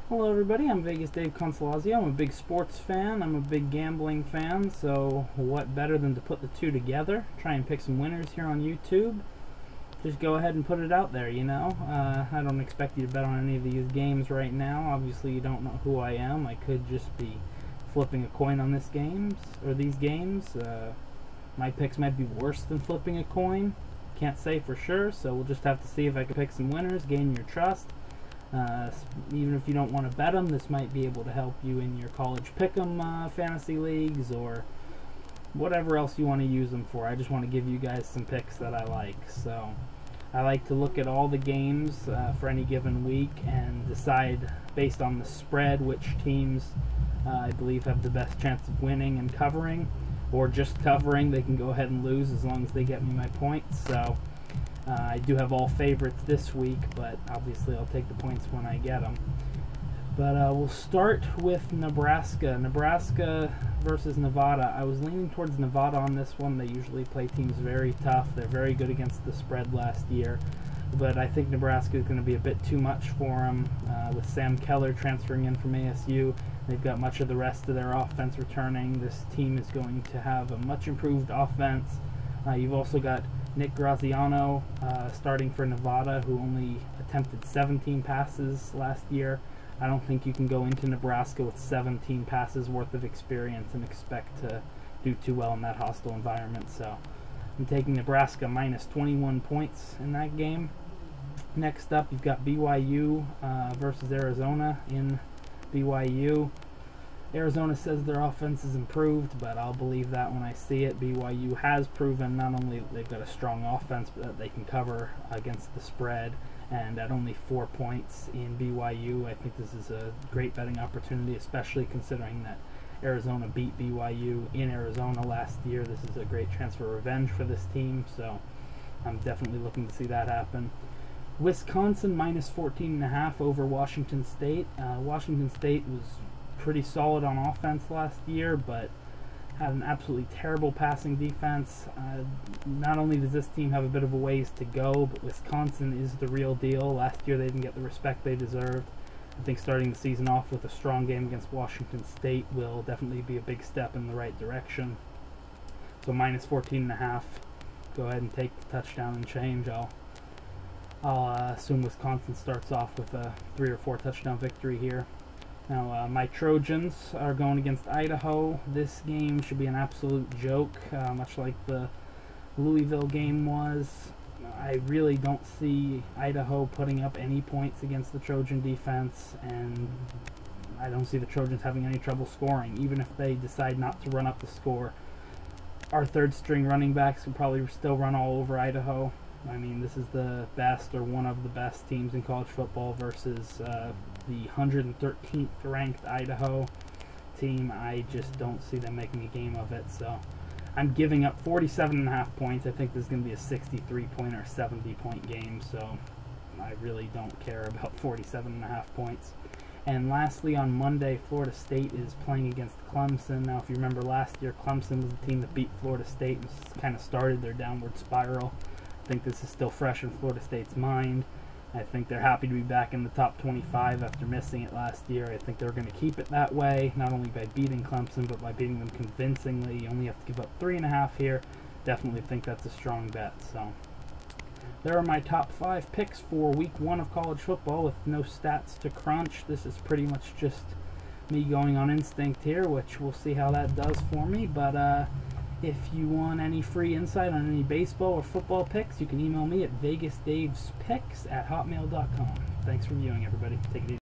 Hello everybody, I'm Vegas Dave Consolazio. I'm a big sports fan, I'm a big gambling fan, so what better than to put the two together, try and pick some winners here on YouTube. Just go ahead and put it out there, you know. I don't expect you to bet on any of these games right now. Obviously you don't know who I am. I could just be flipping a coin on these games. My picks might be worse than flipping a coin. Can't say for sure, so we'll just have to see if I can pick some winners, gain your trust. Even if you don't want to bet them, this might be able to help you in your college pick'em fantasy leagues or whatever else you want to use them for. I just want to give you guys some picks that I like. So I like to look at all the games for any given week and decide based on the spread which teams I believe have the best chance of winning and covering, or just covering. They can go ahead and lose as long as they get me my points. So I do have all favorites this week, but obviously I'll take the points when I get them. But we'll start with Nebraska. Nebraska versus Nevada. I was leaning towards Nevada on this one. They usually play teams very tough. They're very good against the spread last year. But I think Nebraska is going to be a bit too much for them. With Sam Keller transferring in from ASU, they've got much of the rest of their offense returning. This team is going to have a much improved offense. You've also got Nick Graziano starting for Nevada, who only attempted 17 passes last year. I don't think you can go into Nebraska with 17 passes worth of experience and expect to do too well in that hostile environment. So I'm taking Nebraska minus 21 points in that game. Next up, you've got BYU versus Arizona in BYU. Arizona says their offense is improved, but I'll believe that when I see it. BYU has proven not only they've got a strong offense, but that they can cover against the spread. And at only 4 points in BYU, I think this is a great betting opportunity, especially considering that Arizona beat BYU in Arizona last year. This is a great chance for revenge for this team, so I'm definitely looking to see that happen. Wisconsin minus 14.5 over Washington State. Washington State was pretty solid on offense last year, but had an absolutely terrible passing defense. Not only does this team have a bit of a ways to go, but Wisconsin is the real deal. Last year they didn't get the respect they deserved. I think starting the season off with a strong game against Washington State will definitely be a big step in the right direction. So minus 14.5. Go ahead and take the touchdown and change. I'll assume Wisconsin starts off with a 3 or 4 touchdown victory here. Now, my Trojans are going against Idaho. This game should be an absolute joke, much like the Louisville game was. I really don't see Idaho putting up any points against the Trojan defense, and I don't see the Trojans having any trouble scoring, even if they decide not to run up the score. Our third-string running backs can probably still run all over Idaho. I mean, this is the best or one of the best teams in college football versus the 113th ranked Idaho team. I just don't see them making a game of it, so I'm giving up 47.5 points. I think this is going to be a 63-point or 70-point game, so I really don't care about 47.5 points. And lastly, on Monday, Florida State is playing against Clemson. Now, if you remember last year, Clemson was the team that beat Florida State and kind of started their downward spiral. I think this is still fresh in Florida State's mind. I think they're happy to be back in the top 25 after missing it last year. I think they're going to keep it that way, not only by beating Clemson, but by beating them convincingly. You only have to give up 3.5 here. Definitely think that's a strong bet. So there are my top 5 picks for week 1 of college football with no stats to crunch. This is pretty much just me going on instinct here, which we'll see how that does for me. But if you want any free insight on any baseball or football picks, you can email me at vegasdavespics@hotmail.com. Thanks for viewing, everybody. Take it easy.